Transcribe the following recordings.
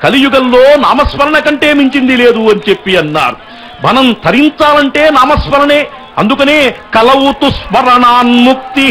కలియుగంలో నామస్మరణ కంటే మించింది లేదు అని చెప్పి అన్నారు. మనం తరించాలంటే నామస్మరణే. అందుకనే కలవుతు స్మరణాన్ముక్తి.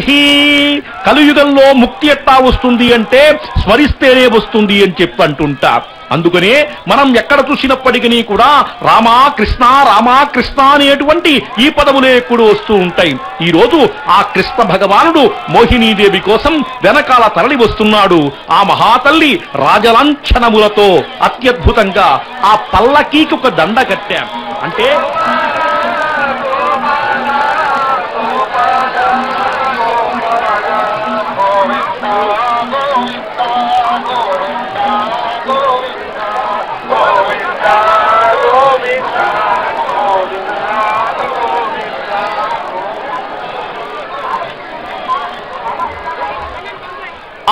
కలియుగంలో ముక్తి ఎట్టా వస్తుంది అంటే స్మరిస్తేనే వస్తుంది అని చెప్పి అంటుంటారు. అందుకనే మనం ఎక్కడ చూసినప్పటికీ కూడా రామా కృష్ణ రామా కృష్ణ అనేటువంటి ఈ పదములే ఎక్కువ వస్తూ ఉంటాయి. ఈ రోజు ఆ కృష్ణ భగవానుడు మోహినీదేవి కోసం వెనకాల తరలి వస్తున్నాడు. ఆ మహాతల్లి రాజలాంఛనములతో అత్యద్భుతంగా ఆ పల్లకీకి ఒక దండ కట్టాం. అంటే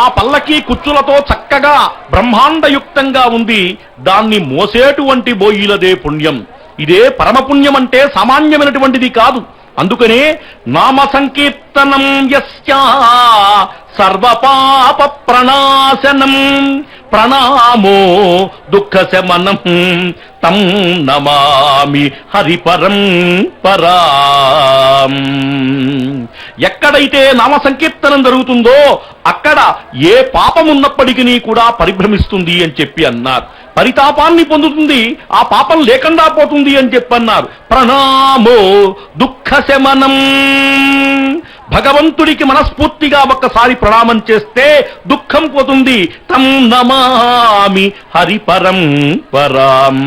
ఆ పల్లకి కుచ్చులతో చక్కగా బ్రహ్మాండయుక్తంగా ఉంది. దాన్ని మోసేటువంటి బోయిలదే పుణ్యం. ఇదే పరమపుణ్యం అంటే సామాన్యమైనటువంటిది కాదు. అందుకనే నామ సంకీర్తనం యస్యా సర్వపాప ప్రణాశనం ప్రణామో దుఃఖ శమనం తం నమామి హరిపరం పరాం. ఎక్కడైతే నామ సంకీర్తనం జరుగుతుందో అక్కడ ఏ పాపమున్నప్పటికీ కూడా పరిభ్రమిస్తుంది అని చెప్పి అన్నారు. పరితాపాన్ని పొందుతుంది, ఆ పాపం లేకుండా పోతుంది అని చెప్పన్నారు. ప్రణామో దుఃఖ శమనం. భగవంతుడికి మనస్ఫూర్తిగా ఒక్కసారి ప్రణామం చేస్తే దుఃఖం పోతుంది. తం నమామి హరిపరం పరాం.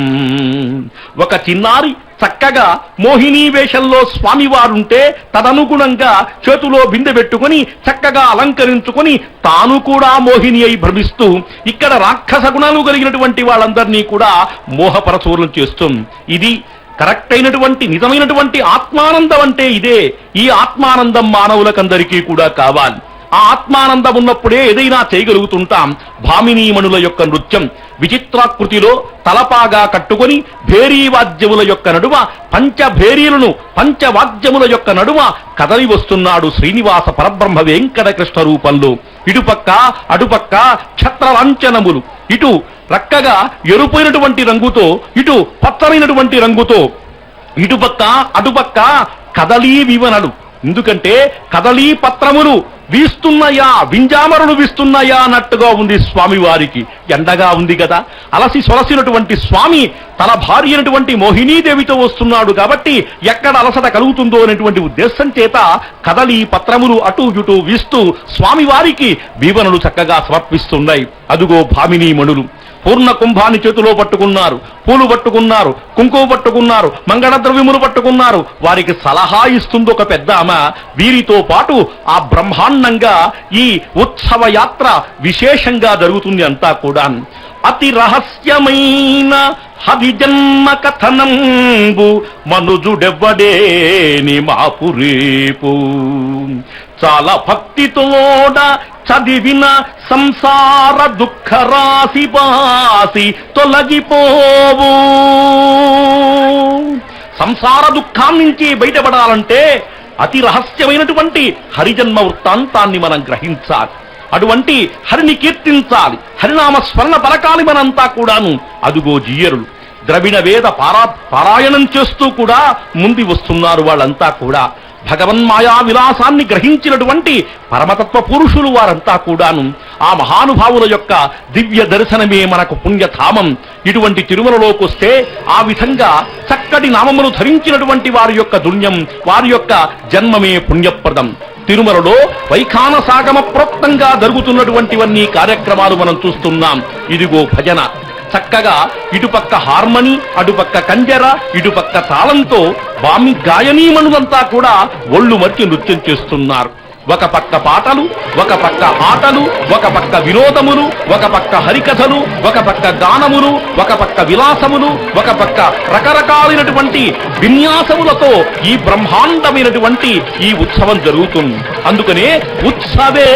ఒక చిన్నారి చక్కగా మోహినీ వేషంలో స్వామివారుంటే తదనుగుణంగా చేతిలో బిందె పెట్టుకుని చక్కగా అలంకరించుకుని తాను కూడా మోహిని అయి భ్రమిస్తూ ఇక్కడ రాక్షస గుణాలు కలిగినటువంటి వాళ్ళందరినీ కూడా మోహపరచూరం చేస్తుంది. ఇది కరెక్ట్ అయినటువంటి నిజమైనటువంటి ఆత్మానందం అంటే ఇదే. ఈ ఆత్మానందం మానవులకందరికీ కూడా కావాలి. ఆ ఆత్మానందం ఉన్నప్పుడే ఏదైనా చేయగలుగుతుంటాం. భామినీమణుల యొక్క నృత్యం విచిత్రాకృతిలో తలపాగా కట్టుకొని భేరీవాద్యముల యొక్క నడుమ పంచభేరీలను పంచవాద్యముల యొక్క నడుమ కదలి వస్తున్నాడు శ్రీనివాస పరబ్రహ్మ వెంకటకృష్ణ రూపంలో. ఇటుపక్క అటుపక్క ఛత్రలాంఛనములు, ఇటు రక్కగా ఎరుపోయినటువంటి రంగుతో, ఇటు పచ్చనైనటువంటి రంగుతో, ఇటుపక్క అటుపక్క కదలీ వివనలు. ఎందుకంటే కదలీ పత్రములు వీస్తున్నాయా, వింజామరులు వీస్తున్నాయా అన్నట్టుగా ఉంది స్వామివారికి. ఎండగా ఉంది కదా, అలసి సొలసినటువంటి స్వామి తన భార్య అయినటువంటి మోహినీదేవితో వస్తున్నాడు కాబట్టి ఎక్కడ అలసట కలుగుతుందో అనేటువంటి ఉద్దేశం చేత కదలి పత్రములు అటు ఇటు వీస్తూ స్వామివారికి వీవనలు చక్కగా సమర్పిస్తున్నాయి. అదుగో భామినీమణులు పూర్ణ కుంభాన్ని చేతిలో పట్టుకున్నారు, పూలు పట్టుకున్నారు, కుంకుమ పట్టుకున్నారు, మంగళ ద్రవ్యములు పట్టుకున్నారు. వారికి సలహా ఇస్తుంది ఒక పెద్ద ఆమె. వీరితో పాటు ఆ బ్రహ్మాండంగా ఈ ఉత్సవ యాత్ర విశేషంగా జరుగుతుంది అంతా కూడా. అతి రహస్యమైన హరిజన్మ కథనంబు మనుజుడెవ్వడేని మాపురేపు. చాలా భక్తితోడ చదివిన సంసార దుఃఖ రాశి బాసి తొలగిపోవు. సంసార దుఃఖాన్నించి బయటపడాలంటే అతి రహస్యమైనటువంటి హరిజన్మ వృత్తాంతాన్ని మనం గ్రహించాలి. అటువంటి హరిని కీర్తించాలి, హరినామ స్మరణ పలకాలి మనంతా కూడాను. అదుగో జీయరులు ద్రవిణ వేద పారాయణం చేస్తూ కూడా ముందు వస్తున్నారు. వాళ్ళంతా కూడా భగవన్మాయా విలాసాన్ని గ్రహించినటువంటి పరమతత్వ పురుషులు వారంతా కూడాను. ఆ మహానుభావుల యొక్క దివ్య దర్శనమే మనకు పుణ్యధామం. ఇటువంటి తిరుమలలోకి వస్తే ఆ విధంగా చక్కటి నామమును ధరించినటువంటి వారి యొక్క దుణ్యం, వారి యొక్క జన్మమే పుణ్యప్రదం. తిరుమలలో వైఖాన సాగమ ప్రోక్తంగా జరుగుతున్నటువంటివన్నీ కార్యక్రమాలు మనం చూస్తున్నాం. ఇదిగో భజన చక్కగా ఇటుపక్క హార్మనీ, అటుపక్క కంజర, ఇటుపక్క తాళంతో వామి గాయనీమణులంతా కూడా ఒళ్ళు మర్చి నృత్యం చేస్తున్నారు. ఒక పక్క పాటలు, ఒక పక్క ఆటలు, ఒక పక్క వినోదములు, ఒక పక్క హరికథలు, ఒక పక్క గానములు, ఒక పక్క విలాసములు, ఒక పక్క రకరకాలైనటువంటి విన్యాసములతో ఈ బ్రహ్మాండమైనటువంటి ఈ ఉత్సవం జరుగుతుంది. అందుకనే ఉత్సవే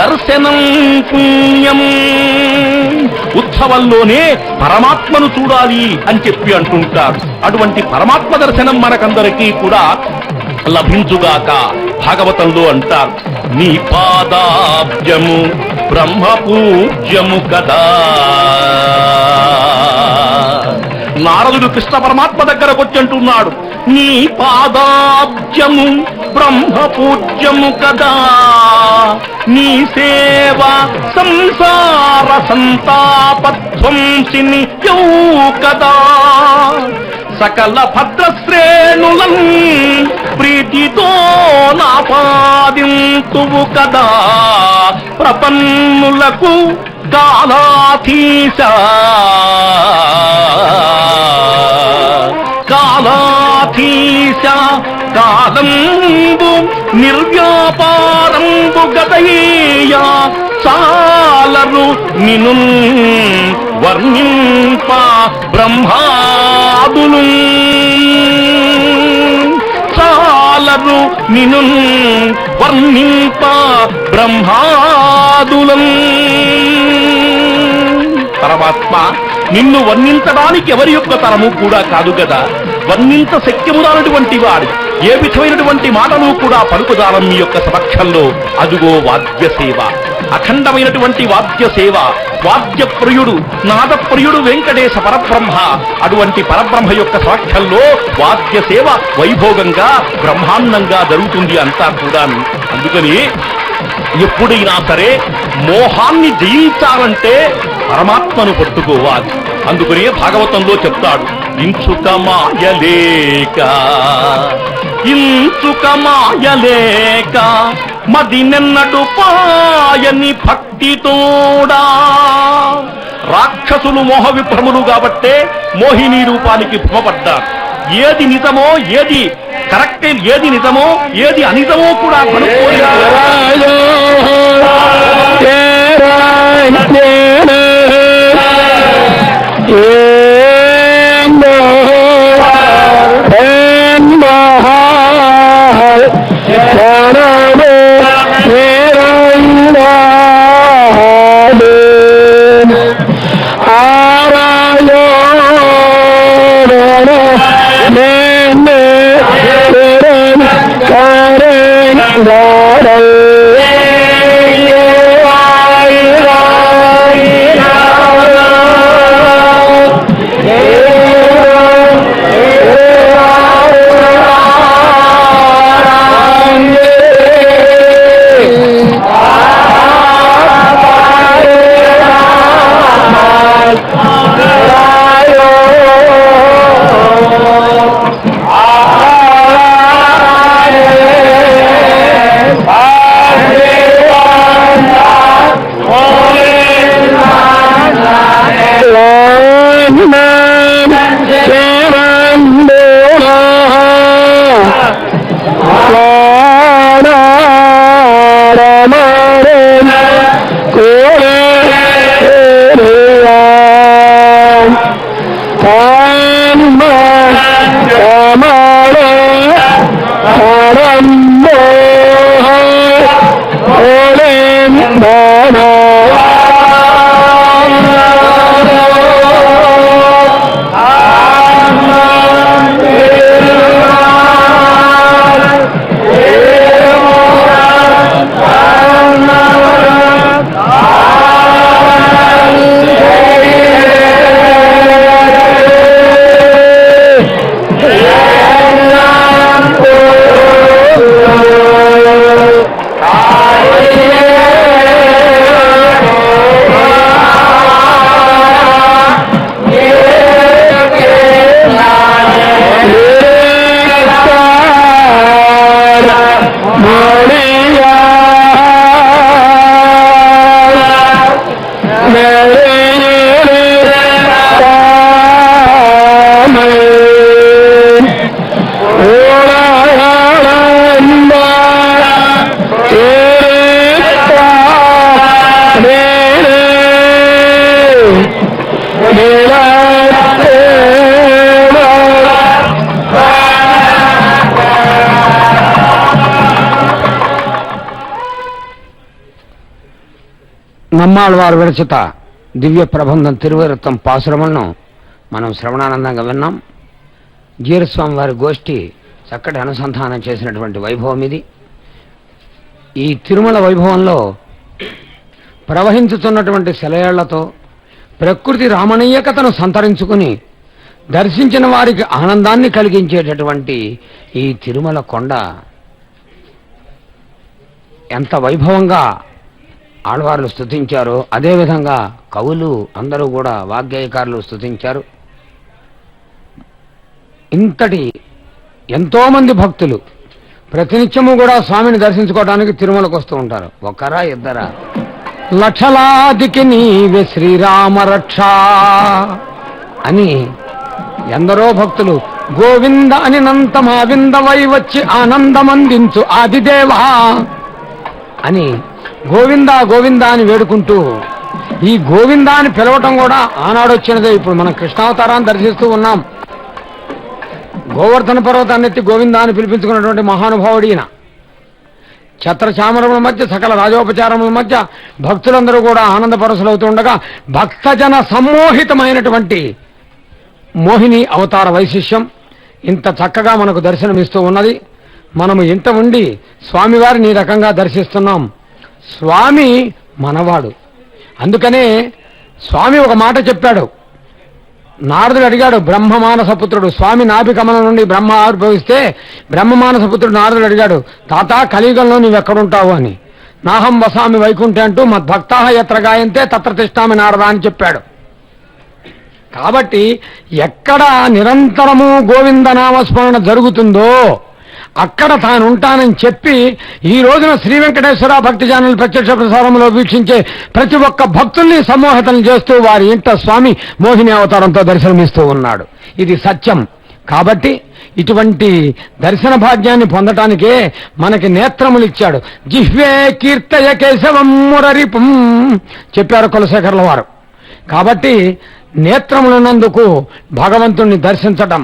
దర్శనం పుణ్యం. ఉత్సవంలోనే పరమాత్మను చూడాలి అని చెప్పి అంటుంటారు. అటువంటి పరమాత్మ దర్శనం మనకందరికీ కూడా లభించుగాక. భాగవతంలో అంటారు, నీ పాదాబ్జము బ్రహ్మ పూజ్యము కదా. నారదుడు కృష్ణ పరమాత్మ దగ్గరకు వచ్చంటున్నాడు, నీ పాదాబ్జము బ్రహ్మ పూజ్యము కదా, నీ సేవ సంసార సంతాపధ్వంసిని యౌ కదా, సకల భద్రశ్రేణులం ప్రీతితో నాపాదింతువు కదా, ప్రపన్నులకు కాలాధీశ కాలాధీశ కాలంబు నిర్వ్యాపారంబు గదయ్యా చాలరు నిను వర్ణింప బ్రహ్మాదులు, చాలరు నిను వర్ణింప బ్రహ్మాదులం. పరమాత్మ, నిన్ను వర్ణించడానికి ఎవరి యొక్క తరము కూడా కాదు కదా, వర్ణించ శక్యమురానటువంటి వాడు ఏ విధమైనటువంటి మాటలు కూడా పలుకుదాలం మీ యొక్క సమక్షంలో. అదుగో వాద్య సేవ, అఖండమైనటువంటి వాద్య సేవ, వాద్యప్రియుడు నాదప్రియుడు వెంకటేశ పరబ్రహ్మ. అటువంటి పరబ్రహ్మ యొక్క సమక్షంలో వాద్య సేవ వైభోగంగా బ్రహ్మాండంగా జరుగుతుంది అంతా కూడా. అందుకని ఎప్పుడైనా సరే మోహాన్ని జయించాలంటే పరమాత్మను పట్టుకోవాలి. అందుకనే భాగవతంలో చెప్తాడు, ఇంచుక మాయలేక ఇంచుక మాయలేక మది నిన్నడు పాయని భక్తితోడా. రాక్షసులు మోహ విభ్రములు కాబట్టే మోహిని రూపానికి భ్రమపడ్డారు. ఏది నిజమో, ఏది కరెక్ట్, ఏది నిజమో ఏది అనిజమో కూడా కనుక్కోలేదు. నమ్మాళ్వారు విరచిత దివ్య ప్రబంధం తిరువరత్తం పాసురములను మనం శ్రవణానందంగా విన్నాం. జీరస్వామి వారి గోష్ఠి చక్కటి అనుసంధానం చేసినటువంటి వైభవం ఇది. ఈ తిరుమల వైభవంలో ప్రవహించుతున్నటువంటి సెలయేళ్లతో ప్రకృతి రామణీయకతను సంతరించుకుని దర్శించిన వారికి ఆనందాన్ని కలిగించేటటువంటి ఈ తిరుమల కొండ ఎంత వైభవంగా ఆళ్వార్లు స్తుతించారో అదేవిధంగా కవులు అందరూ కూడా వాగ్గేయకారులు స్తుతించారు. ఇంతటి ఎంతోమంది భక్తులు ప్రతినిత్యము కూడా స్వామిని దర్శించుకోవడానికి తిరుమలకు వస్తూ ఉంటారు. ఒకరా ఇద్దరా, లక్షలాదికి నీవే శ్రీరామ రక్ష అని ఎందరో భక్తులు గోవింద అని నంతమా విందవై వచ్చి ఆనందమందించు ఆదిదేవా అని గోవింద గోవింద అని వేడుకుంటూ, ఈ గోవింద అని పిలవటం కూడా ఆనాడు వచ్చినదే. ఇప్పుడు మనం కృష్ణావతారాన్ని దర్శిస్తూ ఉన్నాం. గోవర్ధన పర్వతాన్ని ఎత్తి గోవింద అని పిలిపించుకున్నటువంటి మహానుభావుడు ఈయన. ఛత్రచామరముల మధ్య సకల రాజోపచారముల మధ్య భక్తులందరూ కూడా ఆనందపరసులవుతూ ఉండగా భక్తజన సమ్మోహితమైనటువంటి మోహిని అవతార వైశిష్యం ఇంత చక్కగా మనకు దర్శనమిస్తూ ఉన్నది. మనము ఇంట ఉండి స్వామివారిని ఈ రకంగా దర్శిస్తున్నాం. స్వామి మనవాడు. అందుకనే స్వామి ఒక మాట చెప్పాడు. నారదుడు అడిగాడు, బ్రహ్మమానసపుత్రుడు స్వామి నాభి కమలం నుండి బ్రహ్మ ఆవిర్భవిస్తే బ్రహ్మమానసపుత్రుడు నారదుడు అడిగాడు, తాత కలియుగంలో నువ్వెక్కడుంటావు అని. నాహం వసామి వైకుంఠే అంటూ మద్భక్తా ఎత్ర గాయంతే తత్ర తిష్టామి నారద అని చెప్పాడు. కాబట్టి ఎక్కడ నిరంతరము గోవింద నామస్మరణ జరుగుతుందో అక్కడ తానుంటానని చెప్పి ఈ రోజున శ్రీ వెంకటేశ్వర భక్తి ఛానల్ ప్రత్యక్ష ప్రసారంలో వీక్షించే ప్రతి ఒక్క భక్తుల్ని సమ్మోహితం చేస్తూ వారి ఇంట స్వామి మోహిని అవతారంతో దర్శనమిస్తూ ఉన్నాడు. ఇది సత్యం. కాబట్టి ఇటువంటి దర్శన భాగ్యాన్ని పొందటానికే మనకి నేత్రములు ఇచ్చాడు. జిహ్వే కీర్తయ కేశవం మురరిపుం చెప్పారు కులశేఖరుల వారు. కాబట్టి నేత్రములున్నందుకు భగవంతుణ్ణి దర్శించటం,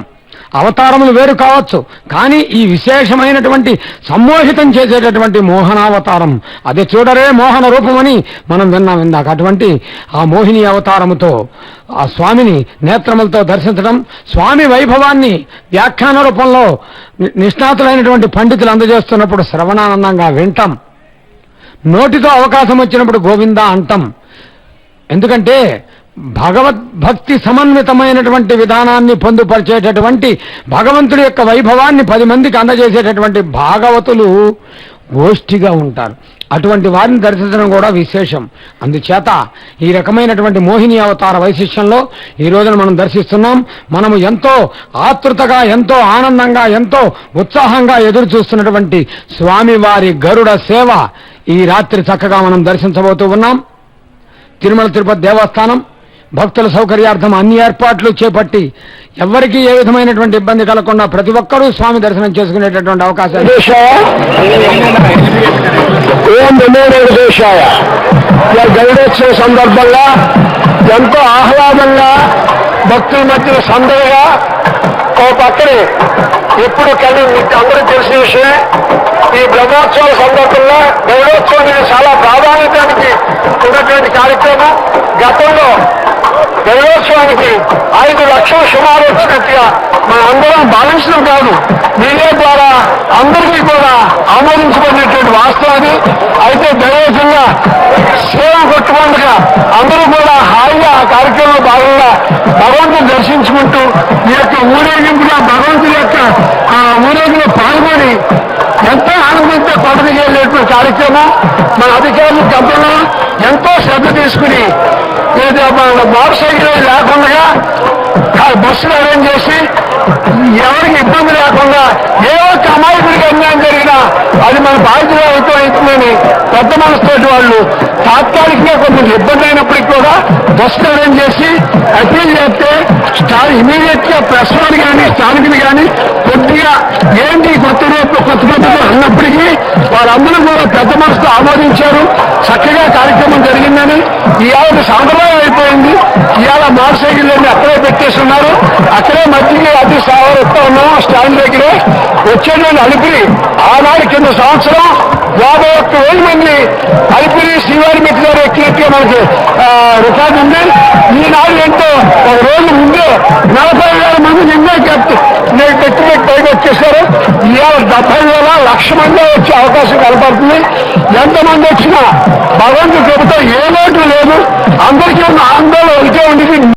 అవతారములు వేరు కావచ్చు, కానీ ఈ విశేషమైనటువంటి సమ్మోహితం చేసేటటువంటి మోహనావతారం, అదే చూడరే మోహన రూపమని మనం విన్నాం ఇందాక. అటువంటి ఆ మోహిని అవతారముతో ఆ స్వామిని నేత్రములతో దర్శించడం, స్వామి వైభవాన్ని వ్యాఖ్యాన రూపంలో నిష్ణాతులైనటువంటి పండితులు అందజేస్తున్నప్పుడు శ్రవణానందంగా వింటాం, నోటితో అవకాశం వచ్చినప్పుడు గోవింద అంటాం. ఎందుకంటే భగవద్భక్తి సమన్వితమైనటువంటి విధానాన్ని పొందుపరిచేటటువంటి భగవంతుడి యొక్క వైభవాన్ని 10 మందికి అందజేసేటటువంటి భాగవతులు గోష్ఠిగా ఉంటారు. అటువంటి వారిని దర్శించడం కూడా విశేషం. అందుచేత ఈ రకమైనటువంటి మోహిని అవతార వైశిష్యంలో ఈ రోజున మనం దర్శిస్తున్నాం. మనము ఎంతో ఆతృతగా, ఎంతో ఆనందంగా, ఎంతో ఉత్సాహంగా ఎదురు చూస్తున్నటువంటి స్వామివారి గరుడ సేవ ఈ రాత్రి చక్కగా మనం దర్శించబోతూ ఉన్నాం. తిరుమల తిరుపతి దేవస్థానం భక్తుల సౌకర్యార్థం అన్ని ఏర్పాట్లు చేపట్టి ఎవరికి ఏ విధమైనటువంటి ఇబ్బంది కలగకుండా ప్రతి ఒక్కరూ స్వామి దర్శనం చేసుకునేటటువంటి అవకాశాలు గరుడోత్సవ సందర్భంగా ఎంతో ఆహ్లాదంగా భక్తుల మధ్య సందడిగా ఓ పక్కనే ఎప్పుడు అందరూ తెలిసిన విషయమే ఈ బ్రహ్మోత్సవాల సందర్భంగా గరుడోత్సవం అనేది చాలా ప్రాధాన్యతానికి ఉన్నటువంటి కార్యక్రమం. గతంలో గరుడోత్సవానికి 5 లక్షల సుమారు వచ్చినట్టుగా మన అందరం భావించడం కాదు, మీడియా ద్వారా అందరికీ కూడా ఆమోదించబడినటువంటి వాస్తవాన్ని. అయితే దైవజంగా సేవ కొట్టుకుండగా అందరూ కూడా హాయిగా ఆ కార్యక్రమంలో భాగంగా భగవంతుని దర్శించుకుంటూ ఈ యొక్క ఊరేగింపుగా భగవంతుని యొక్క ఆ ఊరేగింపులో పాల్గొని ఎంతో ఆనందంతో కొనసాగేటువంటి కార్యక్రమం. మన అధికారులు గతంలో ఎంతో శ్రద్ధ తీసుకుని మోటార్ సైకిల్ లేకుండా బస్సులు అరేంజ్ చేసి ఎవరికి ఇబ్బంది లేకుండా ఏ ఒక్క అమాయకుడికి అన్యాయం జరిగినా అది మన బాధ్యత అవుతుందని పెద్ద మనసుతోటి వాళ్ళు తాత్కాలికంగా కొంచెం ఇబ్బంది అయినప్పటికీ కూడా బస్సులు అరేంజ్ చేసి అపీల్ చేస్తే ఇమీడియట్ గా ప్రెస్ వాళ్ళు కానీ స్థానికులు కానీ కొద్దిగా ఏంటి కొత్త పద్ధతులు అన్నప్పటికీ వాళ్ళందరూ కూడా పెద్ద మనసుతో ఆమోదించారు. చక్కగా కార్యక్రమం జరిగిందని ఇవాళ సాంప్రదాయం అయిపోయింది. ఇవాళ మోటార్ సైకిళ్ళన్నీ అక్కడే పెట్టేస్తున్నారు. అక్కడే మధ్యకి అతి సావరిస్తూ ఉన్నాం స్టాండ్ దగ్గరే. వచ్చేటువంటి అలిపిరి ఆనాడు కింద సంవత్సరం 51,000 మంది అలిపిరి శ్రీవారి మెట్టు గారు ఎక్కినట్టుగా మనకి రికార్డు ఉంది. ఈనాడు ఎంతో ఒక రోజు ముందే 40,000 మంది నిన్నే పెట్టి పైకి వచ్చేసారు. ఇవాళ 70,000 లక్ష మంది వచ్చే అవకాశం కనపడుతుంది. ఎంతమంది వచ్చినా భగవంతుడి చెబుతా ఏ లోటు లేదు. అందరికీ ఉన్న ఆందోళన ఒకటే ఉంది.